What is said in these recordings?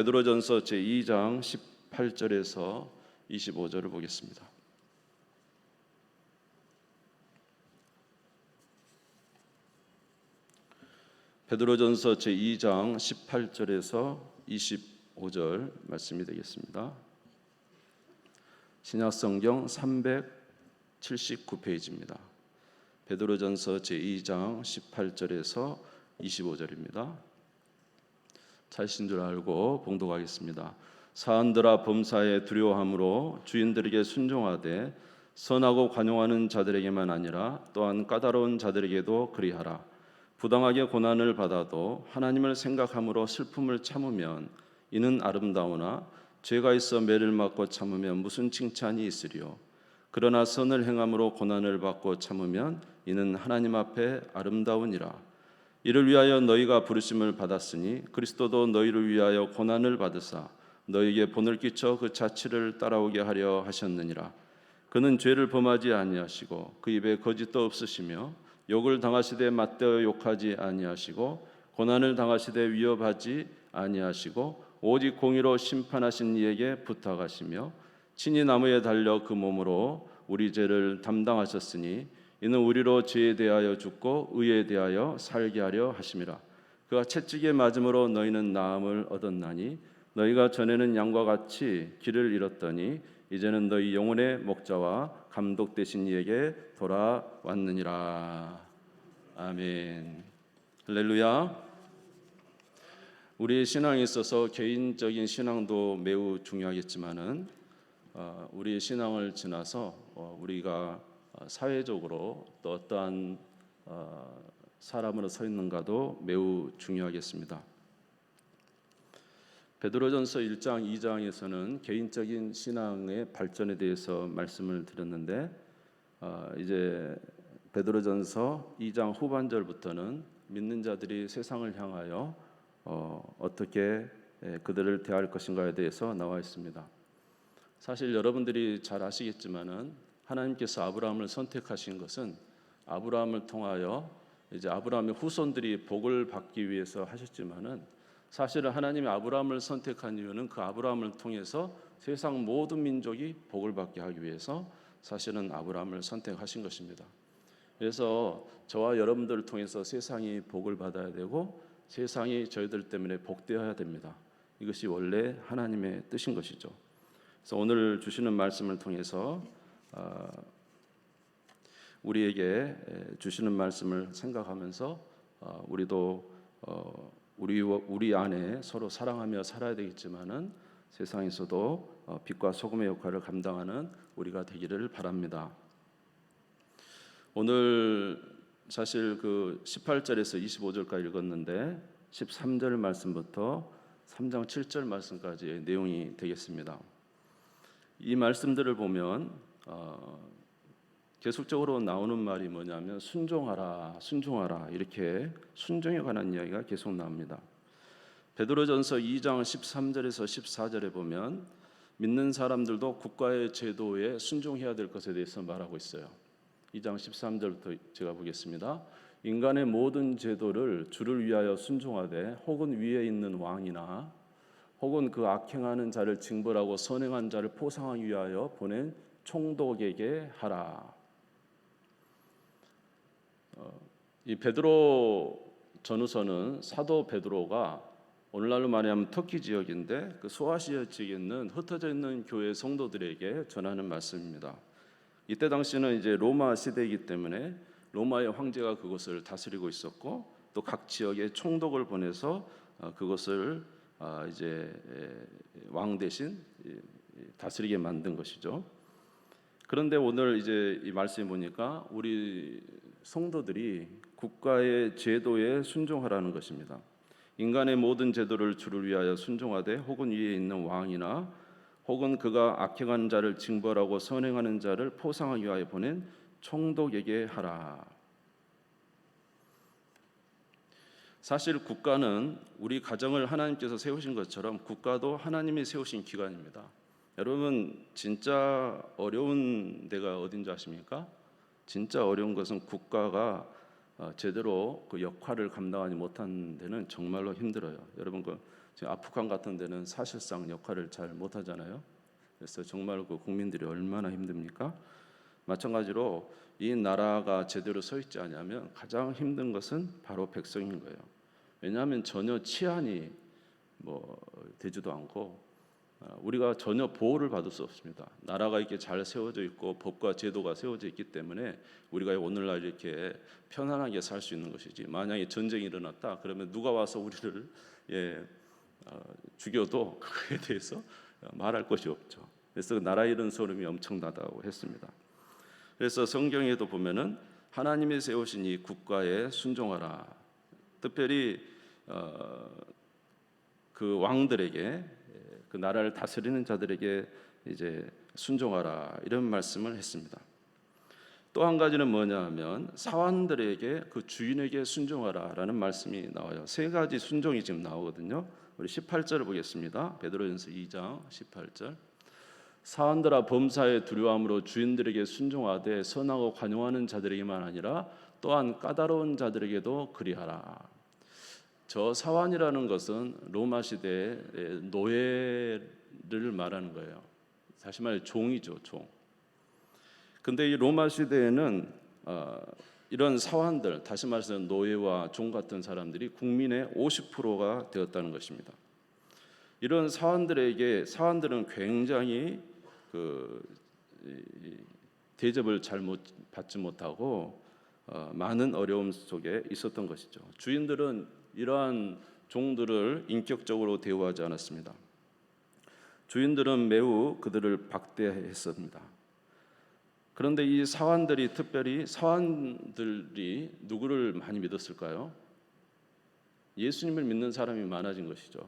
베드로전서 제2장 18절에서 25절을 보겠습니다. 베드로전서 제2장 18절에서 25절 말씀이 되겠습니다. 신약성경 379페이지입니다. 베드로전서 제2장 18절에서 25절입니다. 찾으신 줄 알고 봉독하겠습니다. 사한들아, 범사에 두려워함으로 주인들에게 순종하되 선하고 관용하는 자들에게만 아니라 또한 까다로운 자들에게도 그리하라. 부당하게 고난을 받아도 하나님을 생각함으로 슬픔을 참으면 이는 아름다우나 죄가 있어 매를 맞고 참으면 무슨 칭찬이 있으리요. 그러나 선을 행함으로 고난을 받고 참으면 이는 하나님 앞에 아름다우니라. 이를 위하여 너희가 부르심을 받았으니 그리스도도 너희를 위하여 고난을 받으사 너희에게 본을 끼쳐 그 자취를 따라오게 하려 하셨느니라. 그는 죄를 범하지 아니하시고 그 입에 거짓도 없으시며 욕을 당하시되 맞대어 욕하지 아니하시고 고난을 당하시되 위협하지 아니하시고 오직 공의로 심판하신 이에게 부탁하시며 친히 나무에 달려 그 몸으로 우리 죄를 담당하셨으니 이는 우리로 죄에 대하여 죽고 의에 대하여 살게 하려 하심이라. 그가 채찍에 맞음으로 너희는 나음을 얻었나니 너희가 전에는 양과 같이 길을 잃었더니 이제는 너희 영혼의 목자와 감독 되신 이에게 돌아왔느니라. 아멘. 할렐루야. 우리의 신앙에 있어서 개인적인 신앙도 매우 중요하겠지만은 우리의 신앙을 지나서 우리가 사회적으로 또 어떠한 사람으로 서 있는가도 매우 중요하겠습니다. 베드로전서 1장, 2장에서는 개인적인 신앙의 발전에 대해서 말씀을 드렸는데 이제 베드로전서 2장 후반절부터는 믿는 자들이 세상을 향하여 어떻게 그들을 대할 것인가에 대해서 나와 있습니다. 사실 여러분들이 잘 아시겠지만은 하나님께서 아브라함을 선택하신 것은 아브라함을 통하여 이제 아브라함의 후손들이 복을 받기 위해서 하셨지만은 사실은 하나님이 아브라함을 선택한 이유는 그 아브라함을 통해서 세상 모든 민족이 복을 받게 하기 위해서 사실은 아브라함을 선택하신 것입니다. 그래서 저와 여러분들을 통해서 세상이 복을 받아야 되고 세상이 저희들 때문에 복되어야 됩니다. 이것이 원래 하나님의 뜻인 것이죠. 그래서 오늘 주시는 말씀을 통해서 우리에게 주시는 말씀을 생각하면서 우리도 우리 안에 서로 사랑하며 살아야 되겠지만은 세상에서도 빛과 소금의 역할을 감당하는 우리가 되기를 바랍니다. 오늘 사실 그 18절에서 25절까지 읽었는데 13절 말씀부터 3장 7절 말씀까지의 내용이 되겠습니다. 이 말씀들을 보면 계속적으로 나오는 말이 뭐냐면 순종하라, 순종하라, 이렇게 순종에 관한 이야기가 계속 나옵니다. 베드로전서 2장 13절에서 14절에 보면 믿는 사람들도 국가의 제도에 순종해야 될 것에 대해서 말하고 있어요. 2장 13절부터 제가 보겠습니다. 인간의 모든 제도를 주를 위하여 순종하되 혹은 위에 있는 왕이나 혹은 그 악행하는 자를 징벌하고 선행한 자를 포상하기 위하여 보낸 총독에게 하라. 이 베드로 전후서는 사도 베드로가 오늘날로 말하면 터키 지역인데 그 소아시아 지역에 있는 흩어져 있는 교회 성도들에게 전하는 말씀입니다. 이때 당시는 이제 로마 시대이기 때문에 로마의 황제가 그것을 다스리고 있었고 또 각 지역에 총독을 보내서 그것을 이제 왕 대신 다스리게 만든 것이죠. 그런데 오늘 이제 이 말씀에 보니까 우리 성도들이 국가의 제도에 순종하라는 것입니다. 인간의 모든 제도를 주를 위하여 순종하되 혹은 위에 있는 왕이나 혹은 그가 악행하는 자를 징벌하고 선행하는 자를 포상하기 위하여 보낸 총독에게 하라. 사실 국가는 우리 가정을 하나님께서 세우신 것처럼 국가도 하나님이 세우신 기관입니다. 여러분 진짜 어려운 데가 어딘지 아십니까? 진짜 어려운 것은 국가가 제대로 그 역할을 감당하지 못한 데는 정말로 힘들어요. 여러분 지금 아프간 같은 데는 사실상 역할을 잘 못하잖아요. 그래서 정말 그 국민들이 얼마나 힘듭니까? 마찬가지로 이 나라가 제대로 서 있지 않으면 가장 힘든 것은 바로 백성인 거예요. 왜냐하면 전혀 치안이 되지도 않고 우리가 전혀 보호를 받을 수 없습니다. 나라가 이렇게 잘 세워져 있고 법과 제도가 세워져 있기 때문에 우리가 오늘날 이렇게 편안하게 살 수 있는 것이지, 만약에 전쟁이 일어났다 그러면 누가 와서 우리를 죽여도 그거에 대해서 말할 것이 없죠. 그래서 나라 잃은 소름이 엄청나다고 했습니다. 그래서 성경에도 보면은 하나님이 세우신 이 국가에 순종하라. 특별히 그 왕들에게, 그 나라를 다스리는 자들에게 이제 순종하라 이런 말씀을 했습니다. 또 한 가지는 뭐냐 하면 사환들에게, 그 주인에게 순종하라라는 말씀이 나와요. 세 가지 순종이 지금 나오거든요. 우리 18절을 보겠습니다. 베드로전서 2장 18절. 사환들아 범사에 두려움으로 주인들에게 순종하되 선하고 관용하는 자들에게만 아니라 또한 까다로운 자들에게도 그리하라. 저 사환이라는 것은 로마 시대의 노예를 말하는 거예요. 다시 말해 종이죠, 종. 근데 이 로마 시대에는 이런 사환들, 다시 말해서 노예와 종 같은 사람들이 국민의 50%가 되었다는 것입니다. 이런 사환들은 굉장히 대접을 잘 받지 못하고 많은 어려움 속에 있었던 것이죠. 주인들은 이러한 종들을 인격적으로 대우하지 않았습니다. 주인들은 매우 그들을 박대했습니다. 그런데 이 사환들이, 특별히 사환들이 누구를 많이 믿었을까요? 예수님을 믿는 사람이 많아진 것이죠.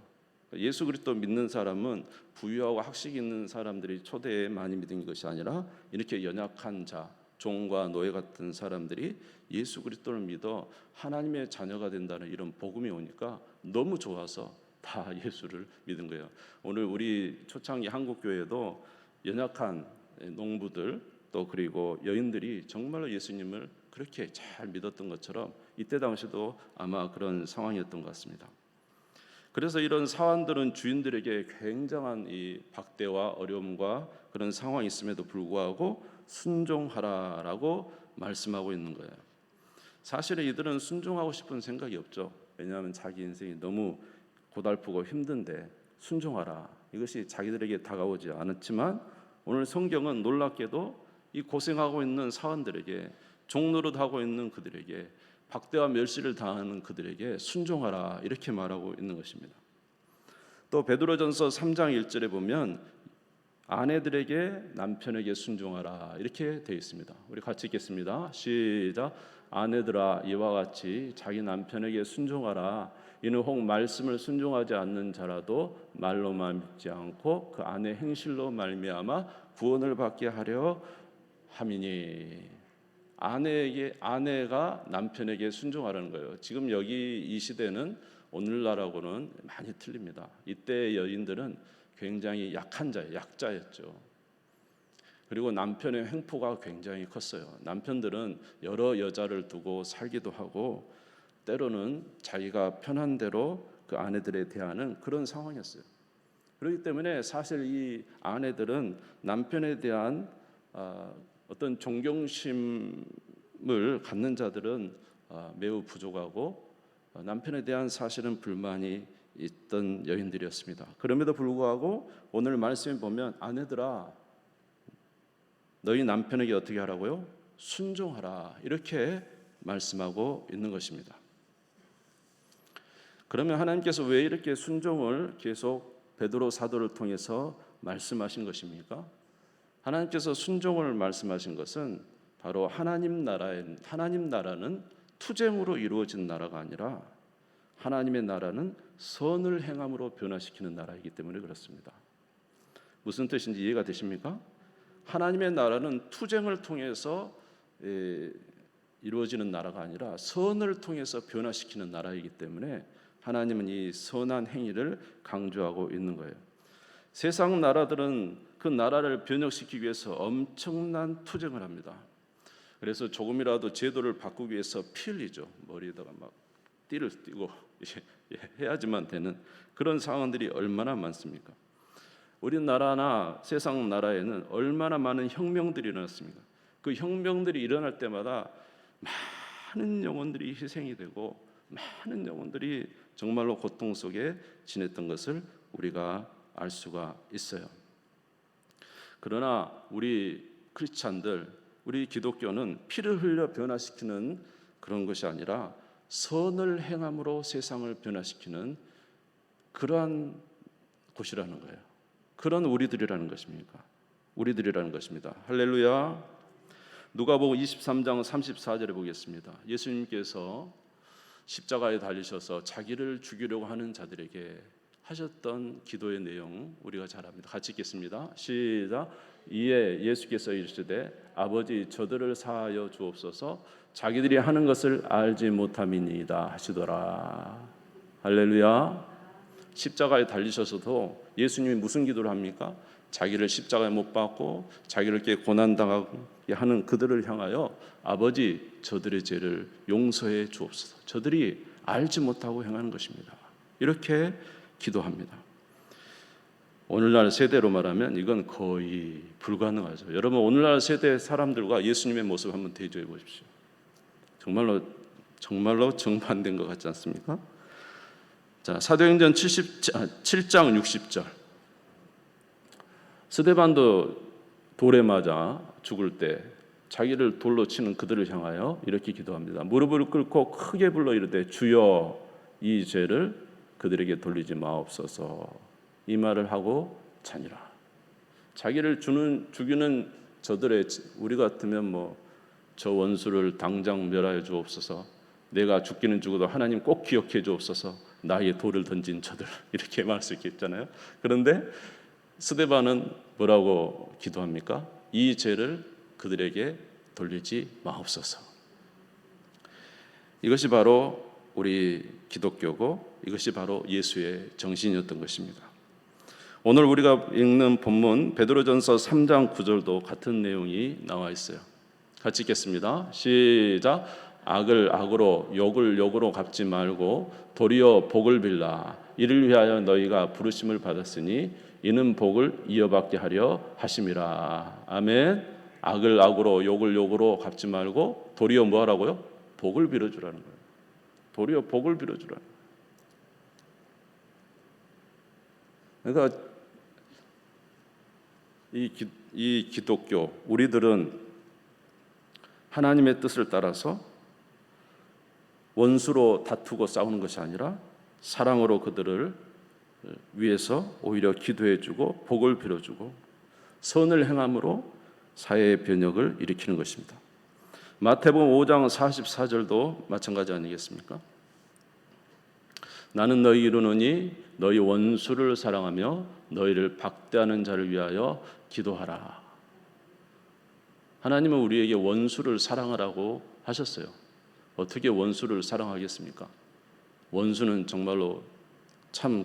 예수 그리스도 믿는 사람은 부유하고 학식 있는 사람들이 초대에 많이 믿은 것이 아니라 이렇게 연약한 자, 종과 노예 같은 사람들이 예수 그리스도를 믿어 하나님의 자녀가 된다는 이런 복음이 오니까 너무 좋아서 다 예수를 믿은 거예요. 오늘 우리 초창기 한국교회도 연약한 농부들 또 그리고 여인들이 정말로 예수님을 그렇게 잘 믿었던 것처럼 이때 당시도 아마 그런 상황이었던 것 같습니다. 그래서 이런 사환들은 주인들에게 굉장한 이 박대와 어려움과 그런 상황이 있음에도 불구하고 순종하라라고 말씀하고 있는 거예요. 사실은 이들은 순종하고 싶은 생각이 없죠. 왜냐하면 자기 인생이 너무 고달프고 힘든데 순종하라, 이것이 자기들에게 다가오지 않았지만 오늘 성경은 놀랍게도 이 고생하고 있는 사환들에게, 종노릇하고 있는 그들에게, 박대와 멸시를 당하는 그들에게 순종하라 이렇게 말하고 있는 것입니다. 또 베드로전서 3장 1절에 보면 아내들에게 남편에게 순종하라 이렇게 되어 있습니다. 우리 같이 읽겠습니다. 시작. 아내들아 이와 같이 자기 남편에게 순종하라. 이는 혹 말씀을 순종하지 않는 자라도 말로만 믿지 않고 그 아내 행실로 말미암아 구원을 받게 하려 함이니. 아내가 남편에게 순종하라는 거예요. 지금 여기 이 시대는 오늘날하고는 많이 틀립니다. 이때 여인들은 굉장히 약자였죠. 그리고 남편의 횡포가 굉장히 컸어요. 남편들은 여러 여자를 두고 살기도 하고 때로는 자기가 편한 대로 그 아내들에 대하는 그런 상황이었어요. 그렇기 때문에 사실 이 아내들은 남편에 대한 어떤 존경심을 갖는 자들은 매우 부족하고 남편에 대한 사실은 불만이 있던 여인들이었습니다. 그럼에도 불구하고 오늘 말씀에 보면 아내들아 너희 남편에게 어떻게 하라고요? 순종하라 이렇게 말씀하고 있는 것입니다. 그러면 하나님께서 왜 이렇게 순종을 계속 베드로 사도를 통해서 말씀하신 것입니까? 하나님께서 순종을 말씀하신 것은 바로 하나님 나라는 투쟁으로 이루어진 나라가 아니라 하나님의 나라는 선을 행함으로 변화시키는 나라이기 때문에 그렇습니다. 무슨 뜻인지 이해가 되십니까? 하나님의 나라는 투쟁을 통해서 이루어지는 나라가 아니라 선을 통해서 변화시키는 나라이기 때문에 하나님은 이 선한 행위를 강조하고 있는 거예요. 세상 나라들은 그 나라를 변혁시키기 위해서 엄청난 투쟁을 합니다. 그래서 조금이라도 제도를 바꾸기 위해서 피 흘리죠. 머리에다가 막 띠를 띠고 해야지만 되는 그런 상황들이 얼마나 많습니까? 우리나라나 세상 나라에는 얼마나 많은 혁명들이 일어났습니까? 그 혁명들이 일어날 때마다 많은 영혼들이 희생이 되고 많은 영혼들이 정말로 고통 속에 지냈던 것을 우리가 알 수가 있어요. 그러나 우리 크리스찬들, 우리 기독교는 피를 흘려 변화시키는 그런 것이 아니라 선을 행함으로 세상을 변화시키는 그러한 곳이라는 거예요. 그런 우리들이라는 것입니까? 우리들이라는 것입니다. 할렐루야. 누가복음 23장 34절에 보겠습니다. 예수님께서 십자가에 달리셔서 자기를 죽이려고 하는 자들에게 하셨던 기도의 내용 우리가 잘 압니다. 같이 읽겠습니다. 시작. 이에 예수께서 이르시되 아버지 저들을 사하여 주옵소서 자기들이 하는 것을 알지 못함이니이다 하시더라. 할렐루야. 십자가에 달리셔서도 예수님이 무슨 기도를 합니까? 자기를 십자가에 못 박고 자기를 이렇게 고난당하게 하는 그들을 향하여 아버지 저들의 죄를 용서해 주옵소서. 저들이 알지 못하고 행하는 것입니다. 이렇게 기도합니다. 오늘날 세대로 말하면 이건 거의 불가능하죠. 여러분 오늘날 세대 사람들과 예수님의 모습 한번 대조해 보십시오. 정말로 정반대인 것 같지 않습니까? 자, 사도행전 7장 60절. 스데반도 돌에 맞아 죽을 때 자기를 돌로 치는 그들을 향하여 이렇게 기도합니다. 무릎을 꿇고 크게 불러 이르되 주여 이 죄를 그들에게 돌리지 마옵소서. 이 말을 하고 자니라. 자기를 죽이는 저들의 우리 같으면 저 원수를 당장 멸하여 주옵소서. 내가 죽기는 죽어도 하나님 꼭 기억해 주옵소서. 나의 돌을 던진 저들 이렇게 말할 수 있겠잖아요. 그런데 스데반은 뭐라고 기도합니까? 이 죄를 그들에게 돌리지 마옵소서. 이것이 바로 우리 기독교고 이것이 바로 예수의 정신이었던 것입니다. 오늘 우리가 읽는 본문 베드로전서 3장 9절도 같은 내용이 나와 있어요. 같이 읽겠습니다. 시작. 악을 악으로 욕을 욕으로 갚지 말고 도리어 복을 빌라. 이를 위하여 너희가 부르심을 받았으니 이는 복을 이어받게 하려 하심이라. 아멘. 악을 악으로 욕을 욕으로 갚지 말고 도리어 뭐 하라고요? 복을 빌어주라는 거예요. 도리어 복을 빌어주라는 거예요. 그러니까 이 기독교 우리들은 하나님의 뜻을 따라서 원수로 다투고 싸우는 것이 아니라 사랑으로 그들을 위해서 오히려 기도해주고 복을 빌어주고 선을 행함으로 사회의 변혁을 일으키는 것입니다. 마태복음 5장 44절도 마찬가지 아니겠습니까? 나는 너희 이르노니 너희 원수를 사랑하며 너희를 박대하는 자를 위하여 기도하라. 하나님은 우리에게 원수를 사랑하라고 하셨어요. 어떻게 원수를 사랑하겠습니까? 원수는 정말로 참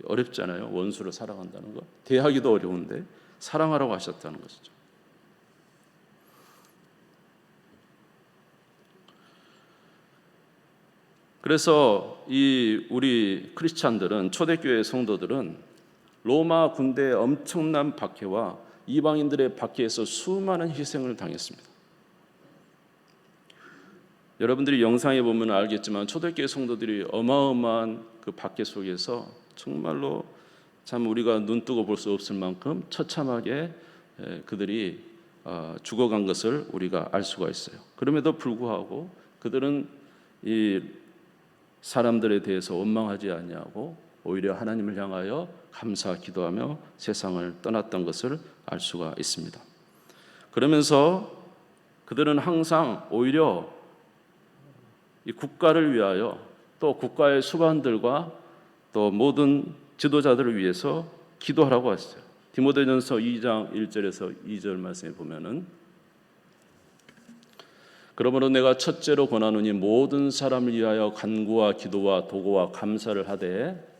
어렵잖아요. 원수를 사랑한다는 거. 대하기도 어려운데 사랑하라고 하셨다는 것이죠. 그래서 우리 크리스찬들은 초대교회 성도들은 로마 군대의 엄청난 박해와 이방인들의 박해에서 수많은 희생을 당했습니다. 여러분들이 영상에 보면 알겠지만 초대교회 성도들이 어마어마한 그 박해 속에서 정말로 참 우리가 눈뜨고 볼 수 없을 만큼 처참하게 그들이 죽어간 것을 우리가 알 수가 있어요. 그럼에도 불구하고 그들은 이 사람들에 대해서 원망하지 아니하고 오히려 하나님을 향하여 감사 기도하며 세상을 떠났던 것을 알 수가 있습니다. 그러면서 그들은 항상 오히려 이 국가를 위하여 또 국가의 수반들과 또 모든 지도자들을 위해서 기도하라고 했어요. 디모데전서 2장 1절에서 2절 말씀에 보면은 그러므로 내가 첫째로 권하노니 모든 사람을 위하여 간구와 기도와 도구와 감사를 하되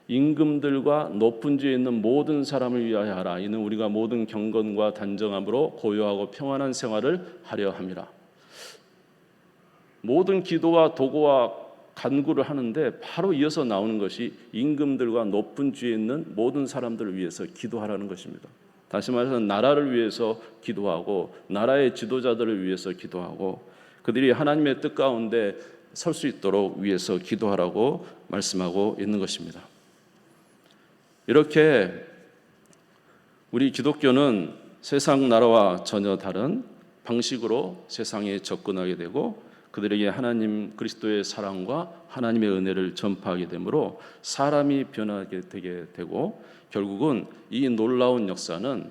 임금들과 높은 지에 있는 모든 사람을 위하여 하라. 이는 우리가 모든 경건과 단정함으로 고요하고 평안한 생활을 하려 함이라. 모든 기도와 도구와 간구를 하는데 바로 이어서 나오는 것이 임금들과 높은 주에 있는 모든 사람들을 위해서 기도하라는 것입니다. 다시 말해서 나라를 위해서 기도하고 나라의 지도자들을 위해서 기도하고 그들이 하나님의 뜻 가운데 설 수 있도록 위해서 기도하라고 말씀하고 있는 것입니다. 이렇게 우리 기독교는 세상 나라와 전혀 다른 방식으로 세상에 접근하게 되고 그들에게 하나님 그리스도의 사랑과 하나님의 은혜를 전파하게 되므로 사람이 변하게 되게 되고 결국은 이 놀라운 역사는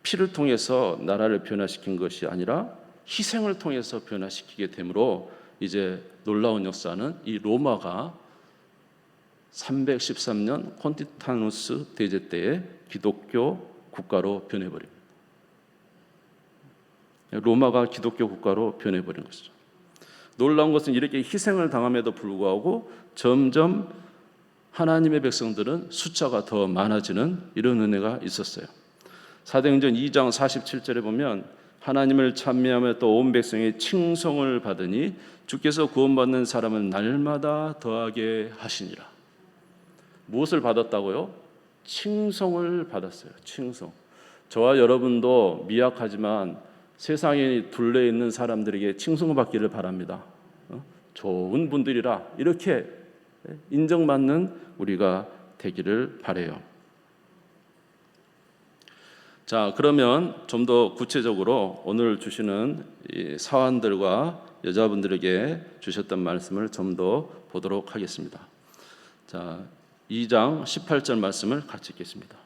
피를 통해서 나라를 변화시킨 것이 아니라 희생을 통해서 변화시키게 되므로 이제 놀라운 역사는 이 로마가 313년 콘티타누스 대제 때에 기독교 국가로 변해버립니다. 로마가 기독교 국가로 변해버린 것이죠. 놀라운 것은 이렇게 희생을 당함에도 불구하고 점점 하나님의 백성들은 숫자가 더 많아지는 이런 은혜가 있었어요. 사도행전 2장 47절에 보면 하나님을 찬미하며 또 온 백성의 칭송을 받으니 주께서 구원받는 사람은 날마다 더하게 하시니라. 무엇을 받았다고요? 칭송을 받았어요. 칭송. 저와 여러분도 미약하지만 세상에 둘러 있는 사람들에게 칭송을 받기를 바랍니다. 좋은 분들이라 이렇게 인정받는 우리가 되기를 바라요. 자, 그러면 좀 더 구체적으로 오늘 주시는 이 사환들과 여자분들에게 주셨던 말씀을 좀 더 보도록 하겠습니다. 자, 2장 18절 말씀을 같이 읽겠습니다.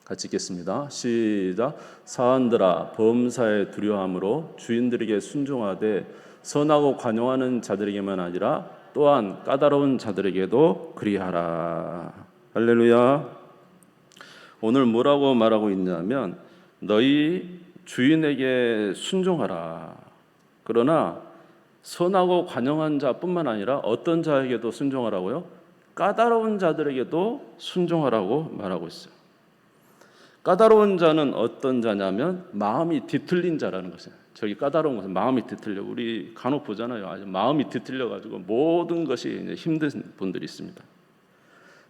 같이 읽겠습니다. 시작. 사환들아 범사에 두려움으로 주인들에게 순종하되 선하고 관용하는 자들에게만 아니라 또한 까다로운 자들에게도 그리하라. 할렐루야. 오늘 뭐라고 말하고 있냐면 너희 주인에게 순종하라. 그러나 선하고 관용한 자뿐만 아니라 어떤 자에게도 순종하라고요? 까다로운 자들에게도 순종하라고 말하고 있어요. 까다로운 자는 어떤 자냐면 마음이 뒤틀린 자라는 것이에요. 저기 까다로운 것은 마음이 뒤틀려. 우리 간혹 보잖아요. 아주 마음이 뒤틀려 가지고 모든 것이 이제 힘든 분들이 있습니다.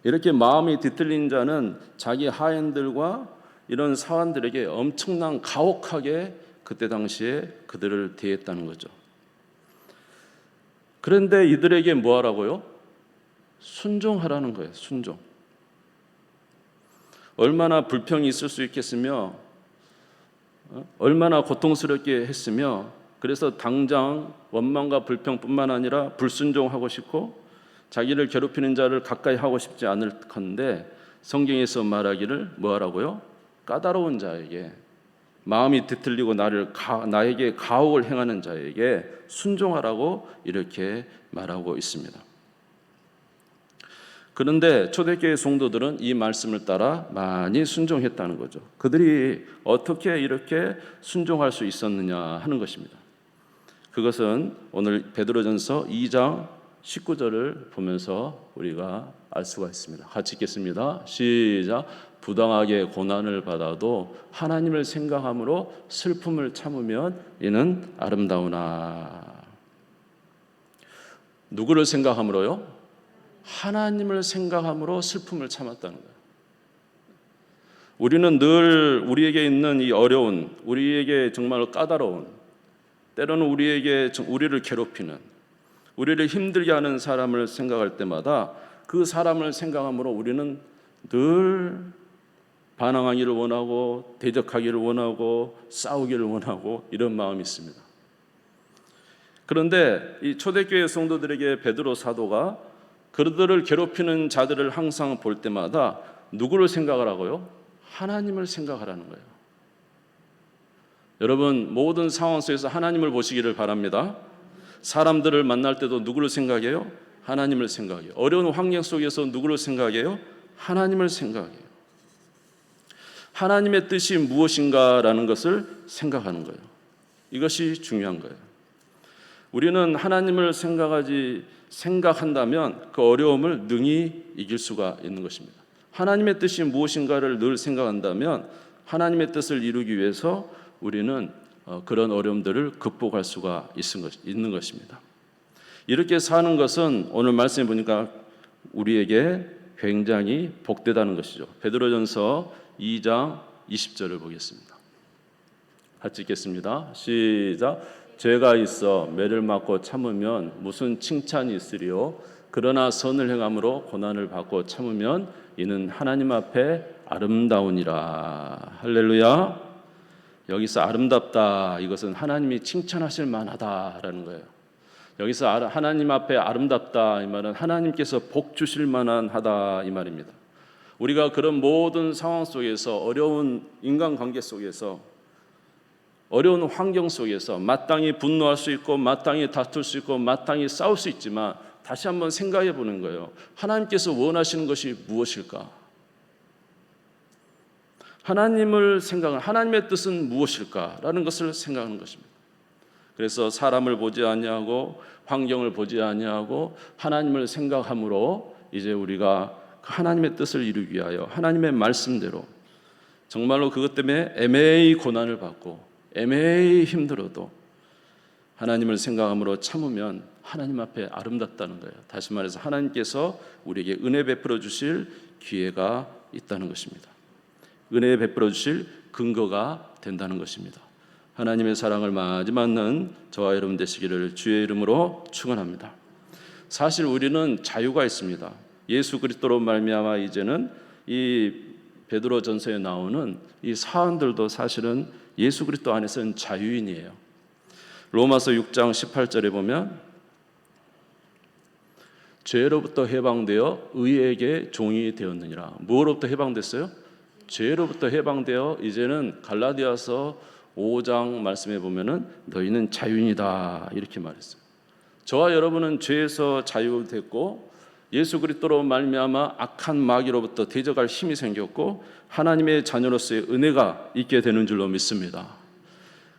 이렇게 마음이 뒤틀린 자는 자기 하인들과 이런 사환들에게 엄청난 가혹하게 그때 당시에 그들을 대했다는 거죠. 그런데 이들에게 뭐 하라고요? 순종하라는 거예요. 순종. 얼마나 불평이 있을 수 있겠으며 얼마나 고통스럽게 했으며 그래서 당장 원망과 불평뿐만 아니라 불순종하고 싶고 자기를 괴롭히는 자를 가까이 하고 싶지 않을 건데 성경에서 말하기를 뭐하라고요? 까다로운 자에게 마음이 뒤틀리고 나에게 가혹을 행하는 자에게 순종하라고 이렇게 말하고 있습니다. 그런데 초대교회 성도들은 이 말씀을 따라 많이 순종했다는 거죠. 그들이 어떻게 이렇게 순종할 수 있었느냐 하는 것입니다. 그것은 오늘 베드로전서 2장 19절을 보면서 우리가 알 수가 있습니다. 같이 읽겠습니다. 시작. 부당하게 고난을 받아도 하나님을 생각함으로 슬픔을 참으면 이는 아름다우나. 누구를 생각함으로요? 하나님을 생각함으로 슬픔을 참았다는 거예요. 우리는 늘 우리에게 있는 이 어려운, 우리에게 정말 까다로운, 때로는 우리를 괴롭히는, 우리를 힘들게 하는 사람을 생각할 때마다 그 사람을 생각함으로 우리는 늘 반항하기를 원하고 대적하기를 원하고 싸우기를 원하고 이런 마음이 있습니다. 그런데 이 초대교회 성도들에게 베드로 사도가 그들을 괴롭히는 자들을 항상 볼 때마다 누구를 생각하라고요? 하나님을 생각하라는 거예요. 여러분 모든 상황 속에서 하나님을 보시기를 바랍니다. 사람들을 만날 때도 누구를 생각해요? 하나님을 생각해요. 어려운 환경 속에서 누구를 생각해요? 하나님을 생각해요. 하나님의 뜻이 무엇인가라는 것을 생각하는 거예요. 이것이 중요한 거예요. 우리는 하나님을 생각한다면 그 어려움을 능히 이길 수가 있는 것입니다. 하나님의 뜻이 무엇인가를 늘 생각한다면 하나님의 뜻을 이루기 위해서 우리는 그런 어려움들을 극복할 수가 있는 것입니다. 이렇게 사는 것은 오늘 말씀해 보니까 우리에게 굉장히 복되다는 것이죠. 베드로전서 2장 20절을 보겠습니다. 같이 읽겠습니다. 시작. 죄가 있어 매를 맞고 참으면 무슨 칭찬이 있으리요? 그러나 선을 행함으로 고난을 받고 참으면 이는 하나님 앞에 아름다우니라. 할렐루야. 여기서 아름답다, 이것은 하나님이 칭찬하실 만하다라는 거예요. 여기서 하나님 앞에 아름답다, 이 말은 하나님께서 복 주실 만한 하다, 이 말입니다. 우리가 그런 모든 상황 속에서, 어려운 인간관계 속에서, 어려운 환경 속에서 마땅히 분노할 수 있고 마땅히 다툴 수 있고 마땅히 싸울 수 있지만 다시 한번 생각해 보는 거예요. 하나님께서 원하시는 것이 무엇일까? 하나님을 생각하는, 하나님의 뜻은 무엇일까라는 것을 생각하는 것입니다. 그래서 사람을 보지 아니하고 환경을 보지 아니하고 하나님을 생각함으로 이제 우리가 하나님의 뜻을 이루기 위하여 하나님의 말씀대로, 정말로 그것 때문에 애매히 고난을 받고 애매히 힘들어도 하나님을 생각함으로 참으면 하나님 앞에 아름답다는 거예요. 다시 말해서 하나님께서 우리에게 은혜 베풀어 주실 기회가 있다는 것입니다. 은혜 베풀어 주실 근거가 된다는 것입니다. 하나님의 사랑을 많이 받는 저와 여러분 되시기를 주의 이름으로 축원합니다. 사실 우리는 자유가 있습니다. 예수 그리스도로 말미암아 이제는 이 베드로전서에 나오는 이 사안들도 사실은 예수 그리스도 안에서는 자유인이에요. 로마서 6장 18절에 보면 죄로부터 해방되어 의에게 종이 되었느니라. 무엇로부터 해방됐어요? 죄로부터 해방되어 이제는 갈라디아서 5장 말씀에 보면은 너희는 자유인이다, 이렇게 말했어요. 저와 여러분은 죄에서 자유됐고 예수 그리스도로 말미암아 악한 마귀로부터 대적할 힘이 생겼고 하나님의 자녀로서의 은혜가 있게 되는 줄로 믿습니다.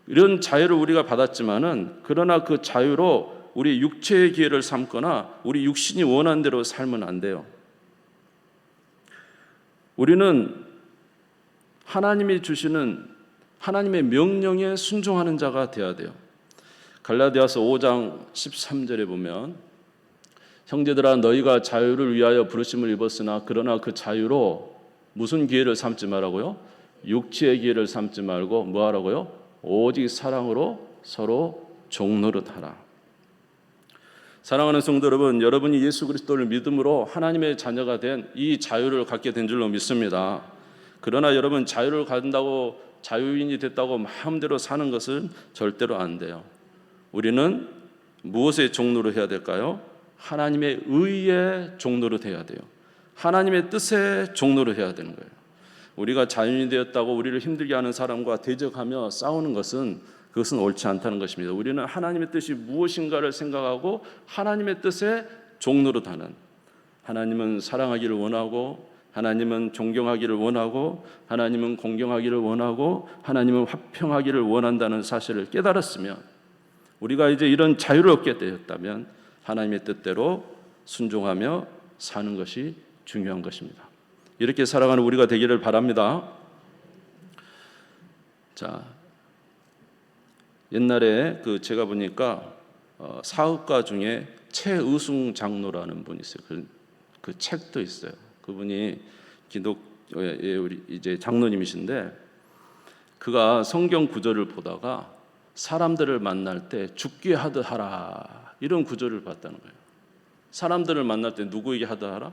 이런 자유를 우리가 받았지만은, 그러나 그 자유로 우리 육체의 기회를 삼거나 우리 육신이 원하는 대로 살면 안 돼요. 우리는 하나님이 주시는 하나님의 명령에 순종하는 자가 되어야 돼요. 갈라디아서 5장 13절에 보면 형제들아 너희가 자유를 위하여 부르심을 입었으나 그러나 그 자유로 무슨 기회를 삼지 말라고요? 육체의 기회를 삼지 말고 뭐 하라고요? 오직 사랑으로 서로 종노릇하라. 사랑하는 성도 여러분, 여러분이 예수 그리스도를 믿음으로 하나님의 자녀가 된 이 자유를 갖게 된 줄로 믿습니다. 그러나 여러분, 자유를 갖는다고 자유인이 됐다고 마음대로 사는 것은 절대로 안 돼요. 우리는 무엇에 종노릇 해야 될까요? 하나님의 의에 종노릇 해야 돼요. 하나님의 뜻에 종노릇 해야 되는 거예요. 우리가 자유인이 되었다고 우리를 힘들게 하는 사람과 대적하며 싸우는 것은, 그것은 옳지 않다는 것입니다. 우리는 하나님의 뜻이 무엇인가를 생각하고 하나님의 뜻에 종노릇하는, 하나님은 사랑하기를 원하고 하나님은 존경하기를 원하고 하나님은 공경하기를 원하고 하나님은 화평하기를 원한다는 사실을 깨달았으면, 우리가 이제 이런 자유를 얻게 되었다면 하나님의 뜻대로 순종하며 사는 것이 중요한 것입니다. 이렇게 살아가는 우리가 되기를 바랍니다. 자, 옛날에 제가 보니까 사업가 중에 최의순 장로라는 분이 있어요. 그 책도 있어요. 그분이 기독교의 우리 이제 장로님이신데, 그가 성경 구절을 보다가 사람들을 만날 때 죽게 하듯 하라, 이런 구절을 봤다는 거예요. 사람들을 만날 때 누구에게 하듯 하라?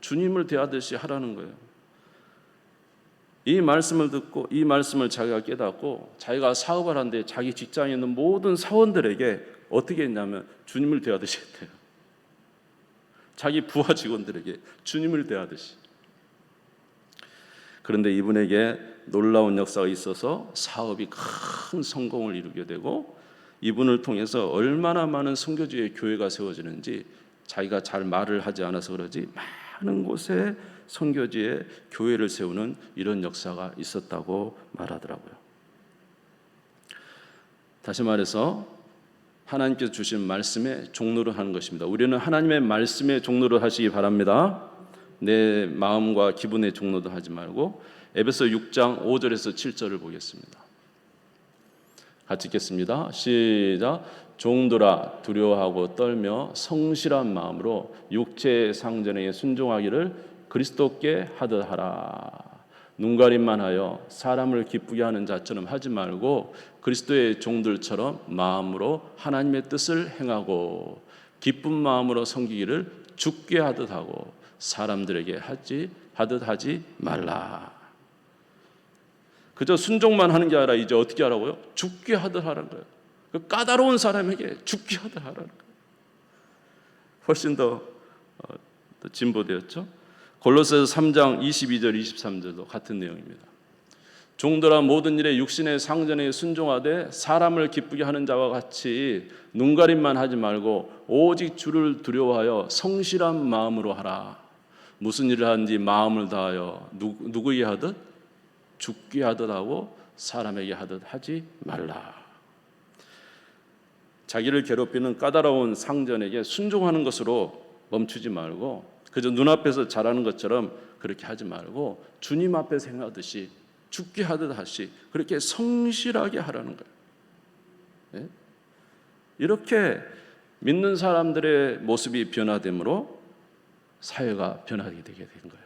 주님을 대하듯이 하라는 거예요. 이 말씀을 듣고 이 말씀을 자기가 깨닫고 자기가 사업을 하는데 자기 직장에 있는 모든 사원들에게 어떻게 했냐면 주님을 대하듯이 했대요. 자기 부하 직원들에게 주님을 대하듯이. 그런데 이분에게 놀라운 역사가 있어서 사업이 큰 성공을 이루게 되고, 이분을 통해서 얼마나 많은 선교지의 교회가 세워지는지, 자기가 잘 말을 하지 않아서 그러지 많은 곳에 선교지에 교회를 세우는 이런 역사가 있었다고 말하더라고요. 다시 말해서 하나님께서 주신 말씀에 종노릇 하는 것입니다. 우리는 하나님의 말씀에 종노릇 하시기 바랍니다. 내 마음과 기분에 종노릇 하지 말고. 에베소 6장 5절에서 7절을 보겠습니다. 같이 읽겠습니다. 시작. 종들아 두려워하고 떨며 성실한 마음으로 육체의 상전에게 순종하기를 그리스도께 하듯 하라. 눈가림만 하여 사람을 기쁘게 하는 자처럼 하지 말고 그리스도의 종들처럼 마음으로 하나님의 뜻을 행하고 기쁜 마음으로 섬기기를 주께 하듯 하고 사람들에게 하듯 하지 말라. 그저 순종만 하는 게 아니라 이제 어떻게 하라고요? 주께 하듯 하라는 거예요. 그 까다로운 사람에게 주께 하듯 하라는 거예요. 훨씬 더 진보되었죠. 골로새서 3장 22절 23절도 같은 내용입니다. 종들아 모든 일에 육신의 상전에 순종하되 사람을 기쁘게 하는 자와 같이 눈가림만 하지 말고 오직 주를 두려워하여 성실한 마음으로 하라. 무슨 일을 하든지 마음을 다하여 누구에게 하듯 주께 하듯 하고 사람에게 하듯 하지 말라. 자기를 괴롭히는 까다로운 상전에게 순종하는 것으로 멈추지 말고 그저 눈앞에서 잘하는 것처럼 그렇게 하지 말고 주님 앞에서 행하듯이 주께 하듯 하시 그렇게 성실하게 하라는 거예요. 네? 이렇게 믿는 사람들의 모습이 변화됨으로 사회가 변하게 되게 된 거예요.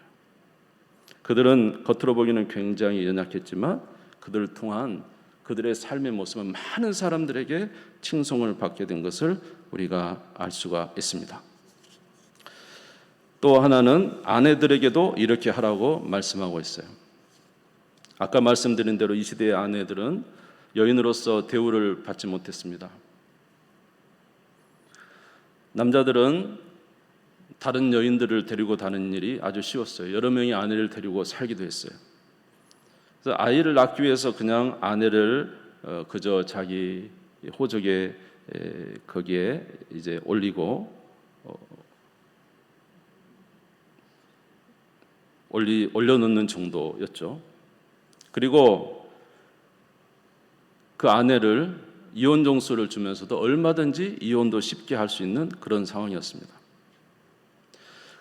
그들은 겉으로 보기는 굉장히 연약했지만 그들을 통한 그들의 삶의 모습은 많은 사람들에게 칭송을 받게 된 것을 우리가 알 수가 있습니다. 또 하나는 아내들에게도 이렇게 하라고 말씀하고 있어요. 아까 말씀드린 대로 이 시대의 아내들은 여인으로서 대우를 받지 못했습니다. 남자들은 다른 여인들을 데리고 다니는 일이 아주 쉬웠어요. 여러 명의 아내를 데리고 살기도 했어요. 그래서 아이를 낳기 위해서 그냥 아내를 그저 자기 호적에 거기에 이제 올리고 올려놓는 정도였죠. 그리고 그 아내를 이혼 정수를 주면서도 얼마든지 이혼도 쉽게 할 수 있는 그런 상황이었습니다.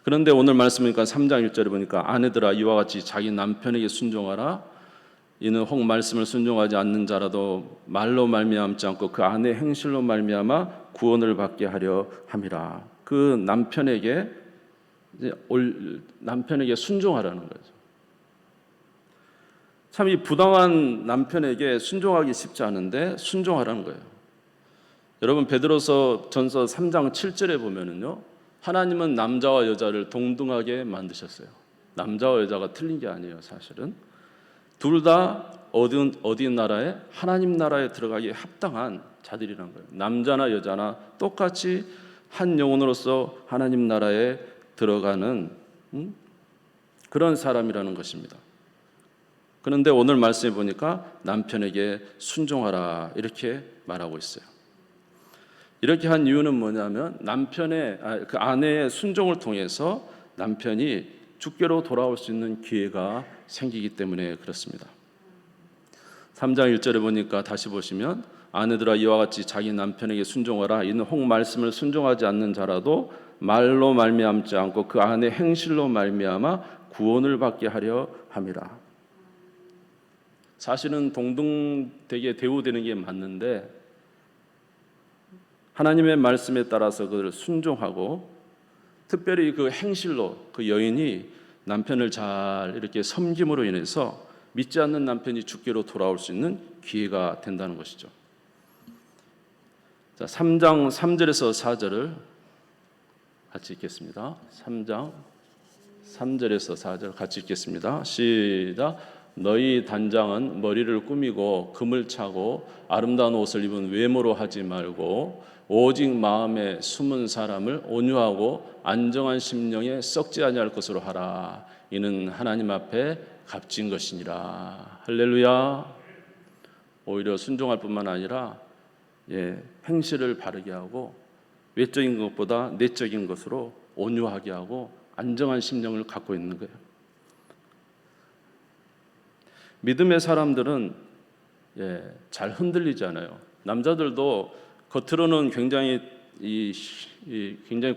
그런데 오늘 말씀이니까 3장 1절에 보니까 아내들아 이와 같이 자기 남편에게 순종하라. 이는 혹 말씀을 순종하지 않는 자라도 말로 말미암지 않고 그 아내의 행실로 말미암아 구원을 받게 하려 함이라. 그 남편에게 순종하라는 거죠. 참 이 부당한 남편에게 순종하기 쉽지 않은데 순종하라는 거예요. 여러분 베드로서 전서 3장 7절에 보면은요. 하나님은 남자와 여자를 동등하게 만드셨어요. 남자와 여자가 틀린 게 아니에요, 사실은. 둘 다 어디 나라에? 하나님 나라에 들어가기에 합당한 자들이란 거예요. 남자나 여자나 똑같이 한 영혼으로서 하나님 나라에 들어가는 그런 사람이라는 것입니다. 그런데 오늘 말씀해 보니까 남편에게 순종하라 이렇게 말하고 있어요. 이렇게 한 이유는 뭐냐면 그 아내의 순종을 통해서 남편이 주께로 돌아올 수 있는 기회가 생기기 때문에 그렇습니다. 3장 1절에 보니까 다시 보시면 아내들아 이와 같이 자기 남편에게 순종하라. 이는 혹 말씀을 순종하지 않는 자라도 말로 말미암지 않고 그 아내의 행실로 말미암아 구원을 받게 하려 함이라. 사실은 동등되게 대우되는 게 맞는데 하나님의 말씀에 따라서 그들을 순종하고 특별히 그 행실로 그 여인이 남편을 잘 이렇게 섬김으로 인해서 믿지 않는 남편이 주께로 돌아올 수 있는 기회가 된다는 것이죠. 자, 3장 3절에서 4절을 같이 읽겠습니다. 3장 3절에서 4절 같이 읽겠습니다. 시작. 너희 단장은 머리를 꾸미고 금을 차고 아름다운 옷을 입은 외모로 하지 말고 오직 마음에 숨은 사람을 온유하고 안정한 심령에 썩지 아니할 것으로 하라. 이는 하나님 앞에 값진 것이니라. 할렐루야. 오히려 순종할 뿐만 아니라 행실을 바르게 하고 외적인 것보다 내적인 것으로 온유하게 하고 안정한 심령을 갖고 있는 거예요. 믿음의 사람들은 잘 흔들리지 않아요. 남자들도 겉으로는 굉장히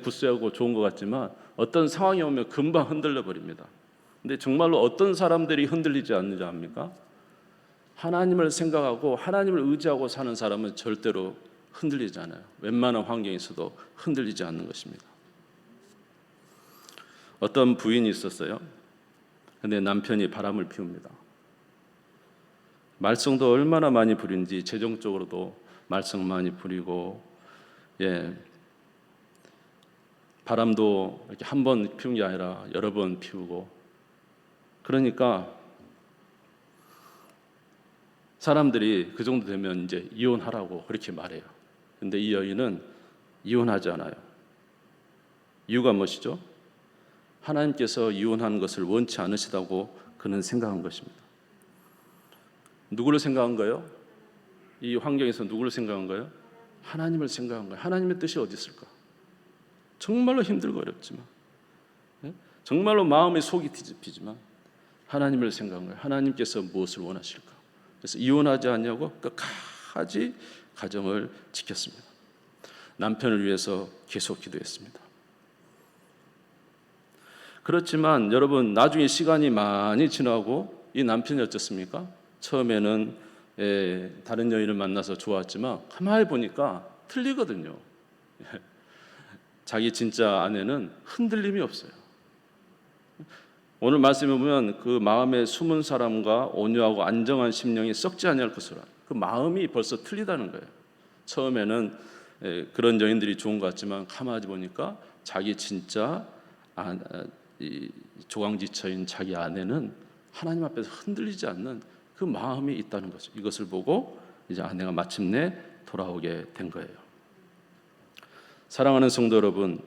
굳세하고 좋은 것 같지만 어떤 상황이 오면 금방 흔들려 버립니다. 근데 정말로 어떤 사람들이 흔들리지 않는지 압니까? 하나님을 생각하고 하나님을 의지하고 사는 사람은 절대로 흔들리지 않아요. 웬만한 환경에서도 흔들리지 않는 것입니다. 어떤 부인이 있었어요. 근데 남편이 바람을 피웁니다. 말썽도 얼마나 많이 부리는지, 재정적으로도 말썽 많이 부리고, 바람도 이렇게 한 번 피운 게 아니라 여러 번 피우고. 그러니까 사람들이 그 정도 되면 이제 이혼하라고 그렇게 말해요. 근데 이 여인은 이혼하지 않아요. 이유가 무엇이죠? 하나님께서 이혼하는 것을 원치 않으시다고 그는 생각한 것입니다. 누구를 생각한 거예요? 이 환경에서 누구를 생각한 거예요? 하나님을 생각한 거예요. 하나님의 뜻이 어디 있을까? 정말로 힘들고 어렵지만, 정말로 마음에 속이 뒤집히지만 하나님을 생각한 거예요. 하나님께서 무엇을 원하실까? 그래서 이혼하지 않냐고 끝까지 가정을 지켰습니다. 남편을 위해서 계속 기도했습니다. 그렇지만 여러분, 나중에 시간이 많이 지나고 이 남편이 어떻습니까? 처음에는 다른 여인을 만나서 좋았지만 가만히 보니까 틀리거든요. 자기 진짜 아내는 흔들림이 없어요. 오늘 말씀에 보면 그 마음에 숨은 사람과 온유하고 안정한 심령이 썩지 아니할 것으로, 그 마음이 벌써 틀리다는 거예요. 처음에는 그런 여인들이 좋은 것 같지만 가만히 보니까 자기 진짜 이 조강지처인 자기 아내는 하나님 앞에서 흔들리지 않는 그 마음이 있다는 거죠. 이것을 보고 이제 아내가 마침내 돌아오게 된 거예요. 사랑하는 성도 여러분,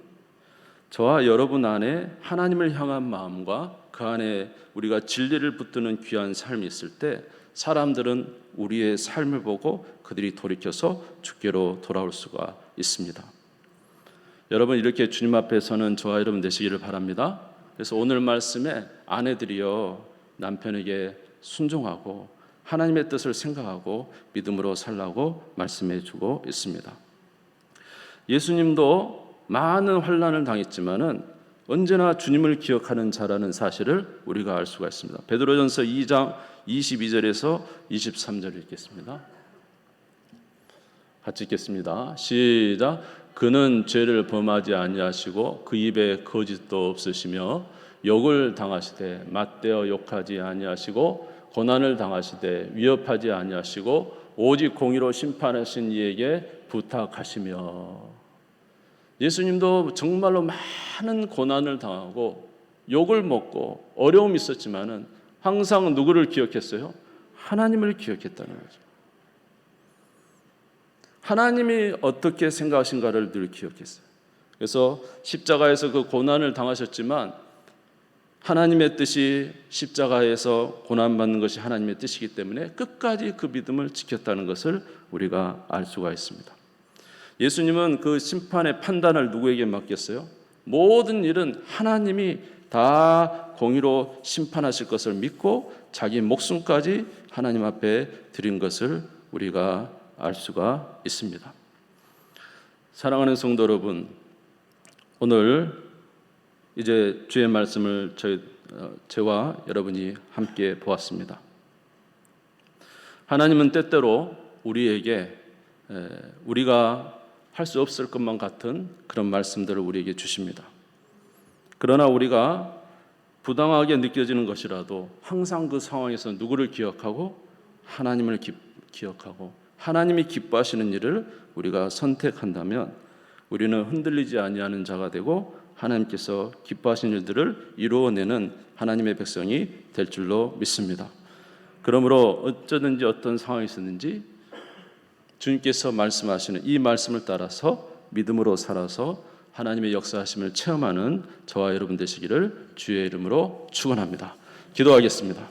저와 여러분 안에 하나님을 향한 마음과 그 안에 우리가 진리를 붙드는 귀한 삶이 있을 때 사람들은 우리의 삶을 보고 그들이 돌이켜서 주께로 돌아올 수가 있습니다. 여러분, 이렇게 주님 앞에 서는 저와 여러분 되시기를 바랍니다. 그래서 오늘 말씀에 아내들이여 남편에게 순종하고 하나님의 뜻을 생각하고 믿음으로 살라고 말씀해 주고 있습니다. 예수님도 많은 환난을 당했지만은 언제나 주님을 기억하는 자라는 사실을 우리가 알 수가 있습니다. 베드로전서 2장 22절에서 23절 읽겠습니다. 같이 읽겠습니다. 시작. 그는 죄를 범하지 아니하시고 그 입에 거짓도 없으시며 욕을 당하시되 맞대어 욕하지 아니하시고 고난을 당하시되 위협하지 아니하시고 오직 공의로 심판하신 이에게 부탁하시며. 예수님도 정말로 많은 고난을 당하고 욕을 먹고 어려움이 있었지만은 항상 누구를 기억했어요? 하나님을 기억했다는 거죠. 하나님이 어떻게 생각하신가를 늘 기억했어요. 그래서 십자가에서 그 고난을 당하셨지만 하나님의 뜻이 십자가에서 고난받는 것이 하나님의 뜻이기 때문에 끝까지 그 믿음을 지켰다는 것을 우리가 알 수가 있습니다. 예수님은 그 심판의 판단을 누구에게 맡겼어요? 모든 일은 하나님이 다 공의로 심판하실 것을 믿고 자기 목숨까지 하나님 앞에 드린 것을 우리가 알 수가 있습니다. 사랑하는 성도 여러분, 오늘 이제 주의 말씀을 저와 여러분이 함께 보았습니다. 하나님은 때때로 우리에게 우리가 할 수 없을 것만 같은 그런 말씀들을 우리에게 주십니다. 그러나 우리가 부당하게 느껴지는 것이라도 항상 그 상황에서 누구를 기억하고 하나님을 기억하고 하나님이 기뻐하시는 일을 우리가 선택한다면 우리는 흔들리지 아니하는 자가 되고 하나님께서 기뻐하시는 일들을 이루어내는 하나님의 백성이 될 줄로 믿습니다. 그러므로 어쩌든지 어떤 상황이 있었는지 주님께서 말씀하시는 이 말씀을 따라서 믿음으로 살아서 하나님의 역사하심을 체험하는 저와 여러분 되시기를 주의 이름으로 축원합니다. 기도하겠습니다.